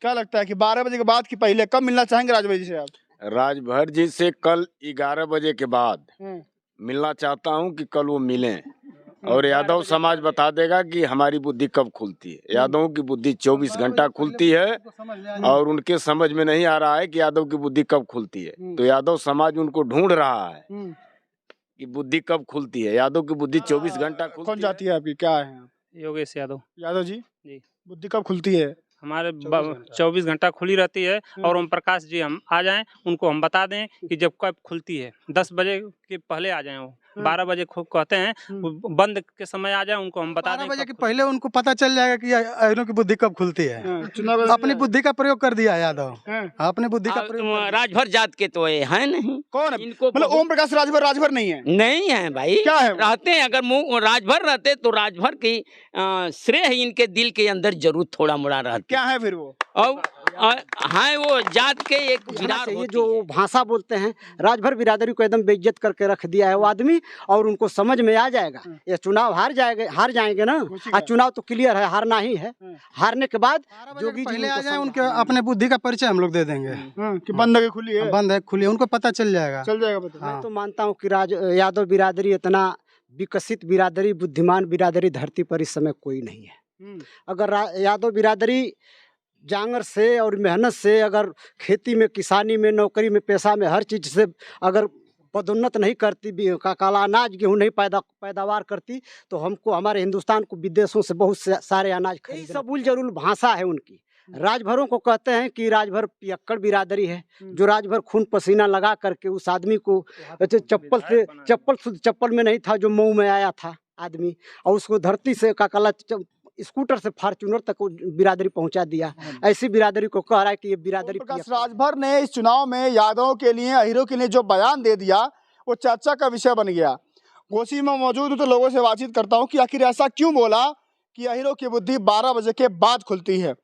क्या लगता है कि 12 बजे के बाद कि पहले कब मिलना चाहेंगे राजभर जी से आप? राजभर जी से कल 11 बजे के बाद मिलना चाहता हूं कि कल वो मिलें और यादव समाज बता देगा कि हमारी बुद्धि कब खुलती है। यादवों की बुद्धि 24 घंटा खुलती है और उनके समझ में नहीं आ रहा है कि यादव की बुद्धि कब खुलती है। तो यादव समाज उनको ढूंढ रहा है कि बुद्धि कब खुलती है। यादव की बुद्धि 24 घंटा खुलती कौन जाती है आपकी, क्या है आप? योगेश यादव। यादव जी जी। बुद्धि कब खुलती है? हमारे 24 घंटा खुली रहती है और ओम प्रकाश जी हम आ जाएं, उनको हम बता दें कि जब कब खुलती है 10 बजे के पहले आ जाएं। वो 12 बजे कहते हैं, वो बंद के समय आ जाएं, उनको हम बता दें 12 बजे के पहले उनको पता चल जाएगा कि अहिरों की बुद्धि कब खुलती है। चुनाव अपनी बुद्धि का प्रयोग कर दिया यादव, अपनी बुद्धि का प्रयोग कर दिया। राजभर जात के तो ये है नहीं। कौन है? इनको मतलब ओम प्रकाश राजभर नहीं है? नहीं है भाई। क्या है वो? रहते हैं, अगर राजभर रहते तो राजभर की श्रेय इनके दिल के अंदर जरूर थोड़ा मोड़ा रहती। क्या है फिर वो? और हाँ, वो जात के एक विरार ये जो भाषा बोलते हैं, राजभर बिरादरी को एकदम बेइज्जत करके रख दिया है वो आदमी। और उनको समझ में आ जाएगा ये चुनाव हार जाएंगे ना। आज चुनाव तो क्लियर है, हारना ही है। हारने के बाद जोगी जी पहले आ जाए, उनके अपने बुद्धि का परिचय हम लोग दे देंगे कि बंद है खुली है, बंद है खुली है, उनको पता चल जाएगा पता। मैं तो मानता हूँ कि यादव बिरादरी इतना विकसित बिरादरी, बुद्धिमान बिरादरी धरती पर इस समय कोई नहीं है। अगर यादव बिरादरी जांगर से और मेहनत से, अगर खेती में, किसानी में, नौकरी में, पेशा में, हर चीज़ से अगर पदोन्नत नहीं करती, काला अनाज गेहूँ नहीं पैदावार करती, तो हमको, हमारे हिंदुस्तान को विदेशों से बहुत सारे अनाज खरीदना। सबुल जरूल भाषा है उनकी। राजभरों को कहते हैं कि राजभर पियक्कड़ बिरादरी है, जो राजभर खून पसीना लगा करके उस आदमी को चप्पल में नहीं था जो मुंह में आया था आदमी, और उसको धरती से काला स्कूटर से फॉर्च्यूनर तक बिरादरी पहुंचा दिया। ऐसी बिरादरी को कह रहा है कि ये बिरादरी। प्रकाश राजभर ने इस चुनाव में यादवों के लिए, अहीरों के लिए जो बयान दे दिया वो चर्चा का विषय बन गया। गोसी में मौजूद हूँ तो लोगों से बातचीत करता हूँ कि आखिर ऐसा क्यों बोला कि अहीरों की बुद्धि 12 बजे के बाद खुलती है।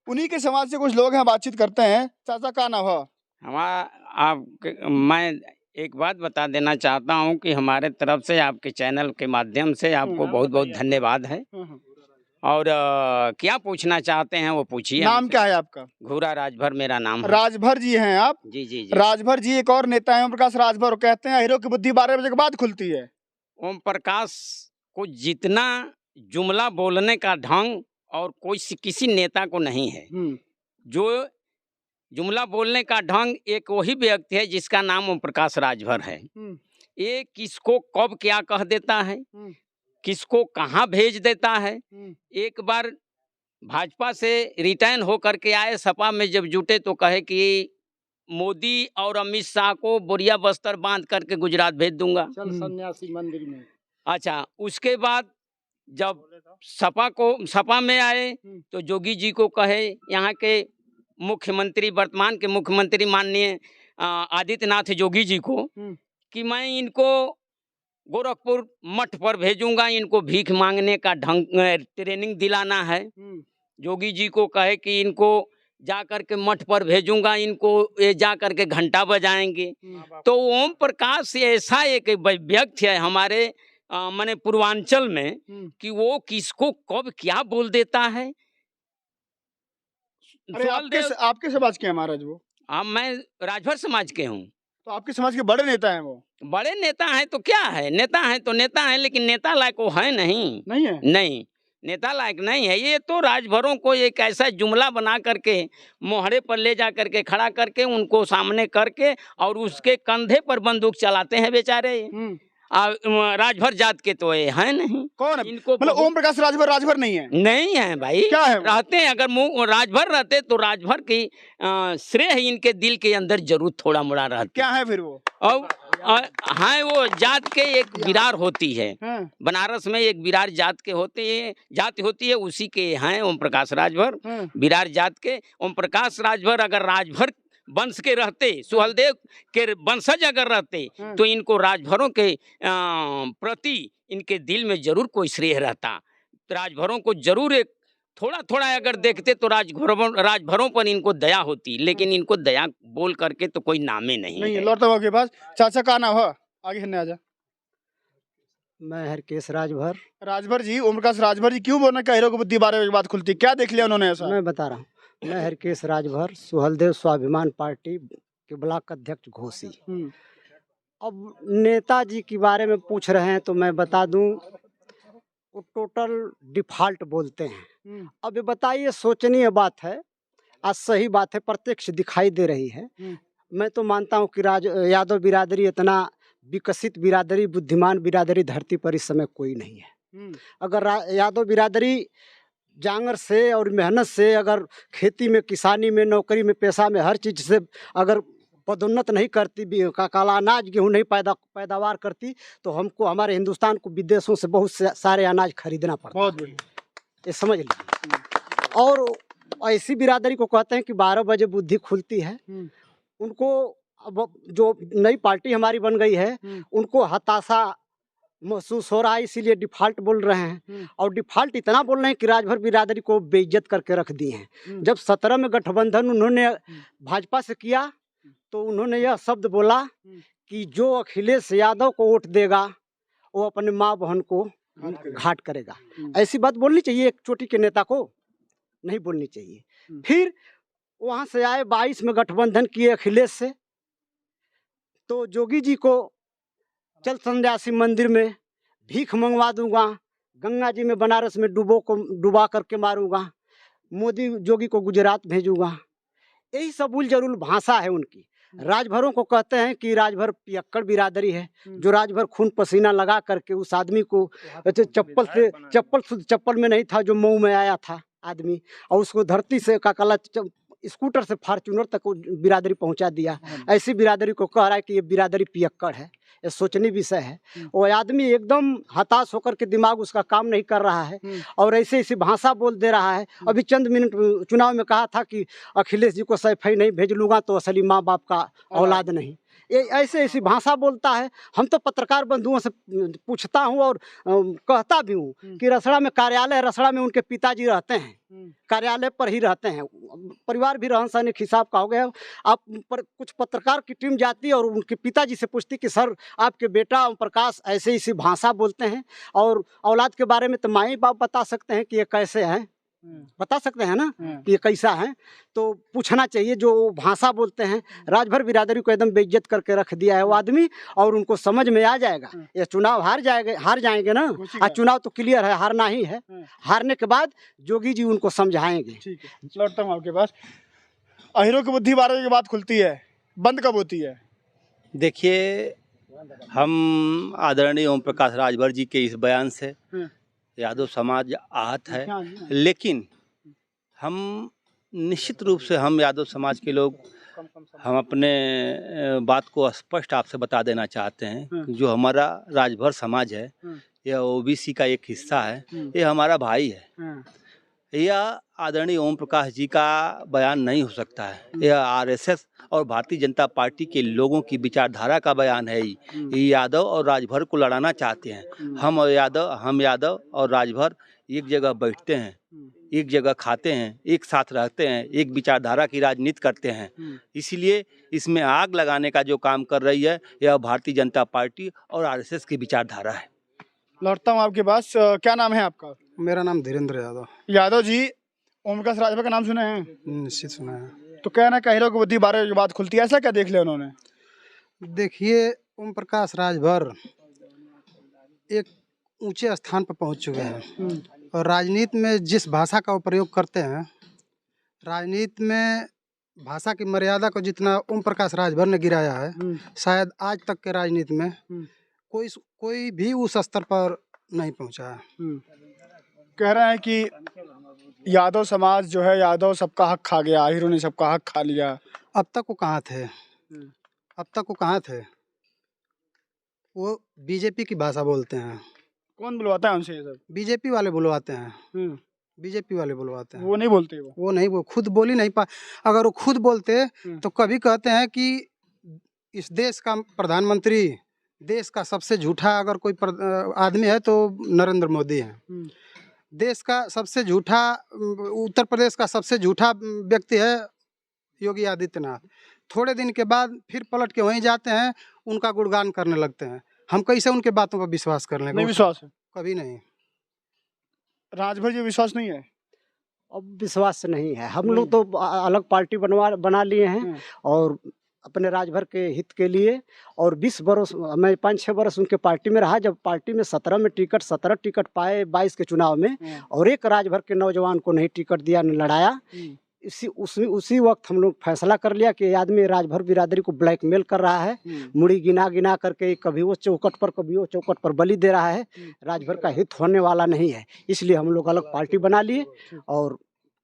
उन्हीं के समाज से कुछ लोग हैं, बातचीत करते हैं। चाचा का नाम है? मैं एक बात बता देना चाहता हूँ कि हमारे तरफ से, आपके चैनल के माध्यम से आपको बहुत बहुत धन्यवाद है। और क्या पूछना चाहते हैं वो पूछिए। नाम क्या है आपका? घूरा राजभर मेरा नाम है। राजभर जी हैं आप? जी जी जी। राजभर जी एक और नेता है ओम प्रकाश राजभर, कहते हैं अहीरों की बुद्धि 12 बजे के बाद खुलती है। ओम प्रकाश को जितना जुमला बोलने का ढंग और कोई किसी नेता को नहीं है। जो जुमला बोलने का ढंग एक वही व्यक्ति है जिसका नाम ओम प्रकाश राजभर है। ये किसको कब क्या कह देता है, किसको कहाँ भेज देता है। एक बार भाजपा से रिटायर्न होकर के आए, सपा में जब जुटे तो कहे कि मोदी और अमित शाह को बोरिया बस्तर बांध करके गुजरात भेज दूंगा, चल सन्यासी मंदिर में। अच्छा, उसके बाद जब सपा में आए तो जोगी जी को कहे, यहाँ के मुख्यमंत्री, वर्तमान के मुख्यमंत्री माननीय आदित्यनाथ जोगी जी को, कि मैं इनको गोरखपुर मठ पर भेजूंगा, इनको भीख मांगने का ढंग ट्रेनिंग दिलाना है। जोगी जी को कहे कि इनको जा करके मठ पर भेजूंगा, इनको ये जा करके घंटा बजाएंगे। तो ओम प्रकाश ऐसा एक व्यक्ति है हमारे माने पूर्वांचल में कि वो किसको कब क्या बोल देता है। आपके समाज के हैं महाराज वो? मैं राजभर समाज के हूँ। तो आपके समाज के बड़े नेता हैं वो? बड़े नेता हैं तो क्या है, नेता हैं तो नेता हैं, लेकिन नेता लायक वो है नहीं है? नहीं, नेता लायक नहीं है। ये तो राजभरों को एक ऐसा जुमला बना करके मोहरे पर ले जा करके खड़ा करके उनको सामने करके और उसके कंधे पर बंदूक चलाते हैं बेचारे। राजभर जात के तो ये है नहीं। कौन है? इनको मतलब ओम प्रकाश राजभर नहीं है? नहीं है भाई। क्या है वो? रहते हैं, अगर राजभर रहते तो राजभर की श्रेय इनके दिल के अंदर जरूर थोड़ा मोड़ा रहती। क्या है फिर वो? और हाँ, वो जात के एक विरार होती है। बनारस में एक विरार जात के जाति होती है, उसी के हैं ओम प्रकाश राजभर। विरार जात के ओम प्रकाश राजभर अगर राजभर वंश के रहते, सुहलदेव के वंशज अगर रहते तो इनको राजभरों के प्रति इनके दिल में जरूर कोई श्रेय रहता। राजभरों को जरूर एक थोड़ा थोड़ा अगर देखते तो राजभरों पर इनको दया होती, लेकिन इनको दया बोल करके तो कोई नामे नहीं है। लौटता हुआ के पास चाचा का नाम है, आगे हिन्ने आजा। मैं हरकेश राजभर। राजभर जी, ओम प्रकाश राजभर जी क्यों बोलना कि अहीरों की बुद्धि 12 बजे के बाद खुलती, क्या देख लिया उन्होंने ऐसा? मैं बता रहा हूँ, मैं हरकेश राजभर, सुहलदेव स्वाभिमान पार्टी के ब्लॉक अध्यक्ष घोसी। अब नेताजी के बारे में पूछ रहे हैं तो मैं बता दूं, वो टोटल डिफॉल्ट बोलते हैं। अब ये बताइए, सोचनीय बात है, आज सही बात है, प्रत्यक्ष दिखाई दे रही है। मैं तो मानता हूँ कि यादव बिरादरी इतना विकसित बिरादरी, बुद्धिमान बिरादरी धरती पर इस समय कोई नहीं है। अगर यादव बिरादरी जांगर से और मेहनत से, अगर खेती में, किसानी में, नौकरी में, पेशा में, हर चीज़ से अगर पदोन्नत नहीं करती, काला अनाज गेहूँ नहीं पैदावार करती, तो हमको, हमारे हिंदुस्तान को विदेशों से बहुत सारे अनाज खरीदना पड़ता। बहुत बढ़िया, ये समझ लीजिए। और ऐसी बिरादरी को कहते हैं कि 12 बजे बुद्धि खुलती है। उनको अब जो नई पार्टी हमारी बन गई है, उनको हताशा महसूस हो रहा है, इसीलिए डिफॉल्ट बोल रहे हैं। और डिफॉल्ट इतना बोल रहे हैं कि राजभर बिरादरी को बेइज्जत करके रख दिए हैं। जब 17 में गठबंधन उन्होंने भाजपा से किया, तो उन्होंने यह शब्द बोला कि जो अखिलेश यादव को वोट देगा वो अपने माँ बहन को घाट करेगा। ऐसी बात बोलनी चाहिए एक चोटी के नेता को? नहीं बोलनी चाहिए। फिर वहाँ से आए, 22 में गठबंधन किए अखिलेश से, तो जोगी जी को चल सन्यासी मंदिर में भीख मंगवा दूंगा, गंगा जी में बनारस में डुबा करके मारूंगा, मोदी जोगी को गुजरात भेजूंगा। यही सबूल जरूल भाषा है उनकी। राजभरों को कहते हैं कि राजभर पियक्कड़ बिरादरी है, जो राजभर खून पसीना लगा करके उस आदमी को चप्पल में नहीं था, जो मऊ में आया था आदमी, और उसको धरती से काकला स्कूटर से फार्चूनर तक बिरादरी पहुंचा दिया। ऐसी बिरादरी को कह रहा है कि ये बिरादरी पियक्कड़ है। ये सोचनीय विषय है। वो आदमी एकदम हताश होकर के, दिमाग उसका काम नहीं कर रहा है और ऐसे ऐसी भाषा बोल दे रहा है। अभी चंद मिनट चुनाव में कहा था कि अखिलेश जी को सैफई नहीं भेज लूँगा तो असली माँ बाप का औलाद नहीं। ये ऐसे ऐसी भाषा बोलता है। हम तो पत्रकार बंधुओं से पूछता हूँ और कहता भी हूँ कि रसड़ा में कार्यालय, रसड़ा में उनके पिताजी रहते हैं, कार्यालय पर ही रहते हैं, परिवार भी रहन सहन एक हिसाब का हो गया। आप कुछ पत्रकार की टीम जाती है और उनके पिताजी से पूछती कि सर आपके बेटा ओम प्रकाश ऐसे ऐसी भाषा बोलते हैं, और औलाद के बारे में तो माँ ही बाप बता सकते हैं कि ये कैसे हैं, बता सकते हैं ना कि ये कैसा है। तो पूछना चाहिए जो भाषा बोलते हैं। राजभर बिरादरी को एकदम बेइज्जत करके रख दिया है वो आदमी, और उनको समझ में आ जाएगा। ये चुनाव हार जाएंगे ना, आज चुनाव तो क्लियर है, हारना ही है। हारने के बाद जोगी जी उनको समझाएंगे। ठीक है, लौटता हूँ आपके पास। अहिरों की बुद्धि 12 बजे के बाद खुलती है, बंद कब होती है? देखिए, हम आदरणीय ओम प्रकाश राजभर जी के इस बयान से यादव समाज आहत है, लेकिन हम निश्चित रूप से, हम यादव समाज के लोग, हम अपने बात को स्पष्ट आपसे बता देना चाहते हैं कि जो हमारा राजभर समाज है, यह ओबीसी का एक हिस्सा है, ये हमारा भाई है। यह आदरणीय ओम प्रकाश जी का बयान नहीं हो सकता है, यह आरएसएस और भारतीय जनता पार्टी के लोगों की विचारधारा का बयान है। ये यादव और राजभर को लड़ाना चाहते हैं। हम यादव और राजभर एक जगह बैठते हैं, एक जगह खाते हैं, एक साथ रहते हैं, एक विचारधारा की राजनीति करते हैं। इसलिए इसमें आग लगाने का जो काम कर रही है, यह भारतीय जनता पार्टी और आरएसएस की विचारधारा है। लौटता हूँ आपके पास। क्या नाम है आपका? मेरा नाम धीरेन्द्र यादव। यादव जी, ओम प्रकाश राजभर का नाम सुने हैं? निश्चित सुना है। तो कह रहे हैं कि अहिरों की बुद्धि 12 बजे के बाद खुलती है, ऐसा क्या देख लिया उन्होंने? देखिए, ओम प्रकाश राजभर एक ऊंचे स्थान पर पहुंच चुके हैं, और राजनीति में जिस भाषा का वो प्रयोग करते हैं, राजनीति में भाषा की मर्यादा को जितना ओम प्रकाश राजभर ने गिराया है, शायद आज तक के राजनीति में कोई भी उस स्तर पर नहीं पहुंचा है। कह रहे हैं कि यादव समाज जो है, यादव सबका हक खा गया, अहिरों ने सबका हक खा लिया। अब तक वो कहाँ थे? अब तक वो कहाँ थे? वो बीजेपी की भाषा बोलते हैं। कौन बुलवाता है उनसे ये सब? बीजेपी वाले बुलवाते हैं। बीजेपी वाले बुलवाते हैं। वो नहीं बोलते, वो नहीं, वो खुद बोल ही नहीं पा। अगर वो खुद बोलते तो कभी कहते हैं कि इस देश का प्रधानमंत्री, देश का सबसे झूठा अगर कोई आदमी है तो नरेंद्र मोदी है। देश का सबसे झूठा, उत्तर प्रदेश का सबसे झूठा व्यक्ति है योगी आदित्यनाथ। थोड़े दिन के बाद फिर पलट के वहीं जाते हैं, उनका गुणगान करने लगते हैं। हम कैसे उनके बातों पर विश्वास कर लेंगे? नहीं विश्वास है, कभी नहीं। राजभर जी विश्वास नहीं है? अब विश्वास नहीं है। हम लोग तो अलग पार्टी बना लिए हैं और अपने राजभर के हित के लिए, और 20 बरस मैं 5-6 बरस उनके पार्टी में रहा। जब पार्टी में 17 टिकट पाए 22 के चुनाव में, और एक राजभर के नौजवान को नहीं टिकट दिया, न लड़ाया। उसी वक्त हम लोग फैसला कर लिया कि ये आदमी राजभर बिरादरी को ब्लैकमेल कर रहा है, मुड़ी गिना करके कभी वो चौकट पर कभी वो चौकट पर बलि दे रहा है। राजभर का हित होने वाला नहीं है, इसलिए हम लोग अलग पार्टी बना लिए। और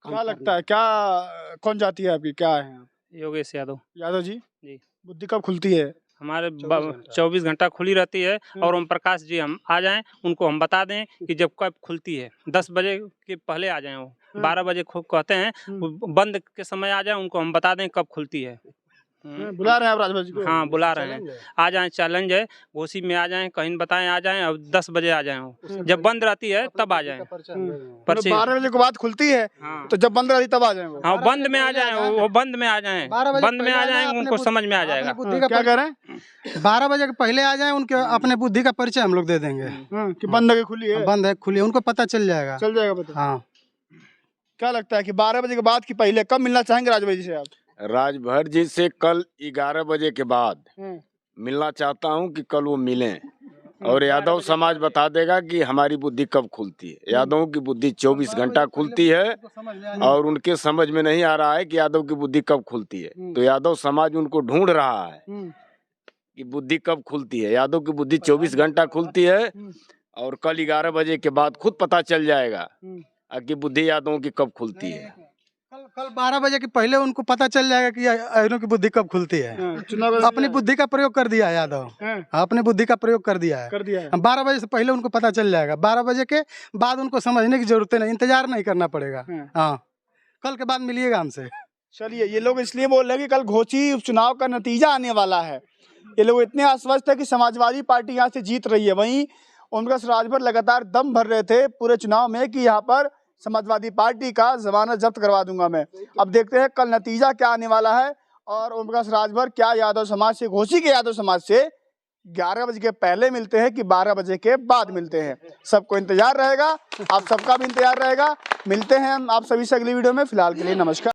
क्या लगता है, क्या कौन जाती है आपकी, क्या है? योगेश यादव। यादव जी जी। बुद्धि कब खुलती है? हमारे 24 घंटा खुली रहती है, और ओम प्रकाश जी हम आ जाएं, उनको हम बता दें कि जब कब खुलती है 10 बजे के पहले आ जाएं। वो 12 बजे कहते हैं, वो बंद के समय आ जाएं, उनको हम बता दें कब खुलती है। बुला रहे हैं आप राजभर जी को? हाँ, बुला रहे हैं। आ जाएं, चैलेंज है, घोसी में आ जाएं, कहीं बताएं आ जाएं, और 10 बजे आ जाएं। वो जब बंद रहती है तब आ जाएं। पर्ची 12 बजे के बाद खुलती है, तो जब बंद रहती तब आ जाए वो। हाँ, बंद में आ जाएं, वो बंद में आ जाएं, बंद में आ जाएंगे, उनको समझ में आ जाएगा। क्या कह रहे हैं? 12 बजे के पहले आ जाए, उनके अपने बुद्धि का परिचय हम लोग दे देंगे कि बंद है कि खुली है? बंद है खुली है, उनको पता चल जाएगा। चल जाएगा पता। हाँ। क्या लगता है कि 12 बजे के बाद कि पहले कब मिलना चाहेंगे राजभर जी से आप? राजभर जी से कल 11 बजे के बाद मिलना चाहता हूं कि कल वो मिलें, और यादव समाज बता देगा कि हमारी बुद्धि कब खुलती है। यादवों की बुद्धि 24 घंटा खुलती है, और उनके समझ में नहीं आ रहा है कि यादव की बुद्धि कब खुलती है। तो यादव समाज उनको ढूंढ रहा है कि बुद्धि कब खुलती है। यादव की बुद्धि 24 घंटा खुलती है, और कल 11 बजे के बाद खुद पता चल जाएगा कि बुद्धि यादवों की कब खुलती है। कल 12 बजे के पहले उनको पता चल जाएगा कि अहिरों की बुद्धि कब खुलती है। अपनी बुद्धि का प्रयोग कर दिया है यादव, अपनी बुद्धि का प्रयोग कर दिया है। 12 बजे से पहले उनको पता चल जाएगा। 12 बजे के बाद उनको समझने की जरूरत नहीं, इंतजार नहीं करना पड़ेगा। हाँ, कल के बाद मिलिएगा हमसे। चलिए, ये लोग इसलिए बोल रहे हैं कि कल घोसी उपचुनाव का नतीजा आने वाला है। ये लोग इतने आश्वस्त है कि समाजवादी पार्टी यहाँ से जीत रही है। वहीं ओमप्रकाश राजभर लगातार दम भर रहे थे पूरे चुनाव में कि यहाँ पर समाजवादी पार्टी का जमानत जब्त करवा दूंगा मैं। अब देखते हैं कल नतीजा क्या आने वाला है, और ओमप्रकाश राजभर क्या यादव समाज से, घोसी के यादव समाज से 11 बजे के पहले मिलते हैं कि 12 बजे के बाद मिलते हैं। सबको इंतजार रहेगा, आप सबका भी इंतजार रहेगा। मिलते हैं हम आप सभी से अगली वीडियो में। फिलहाल के लिए नमस्कार।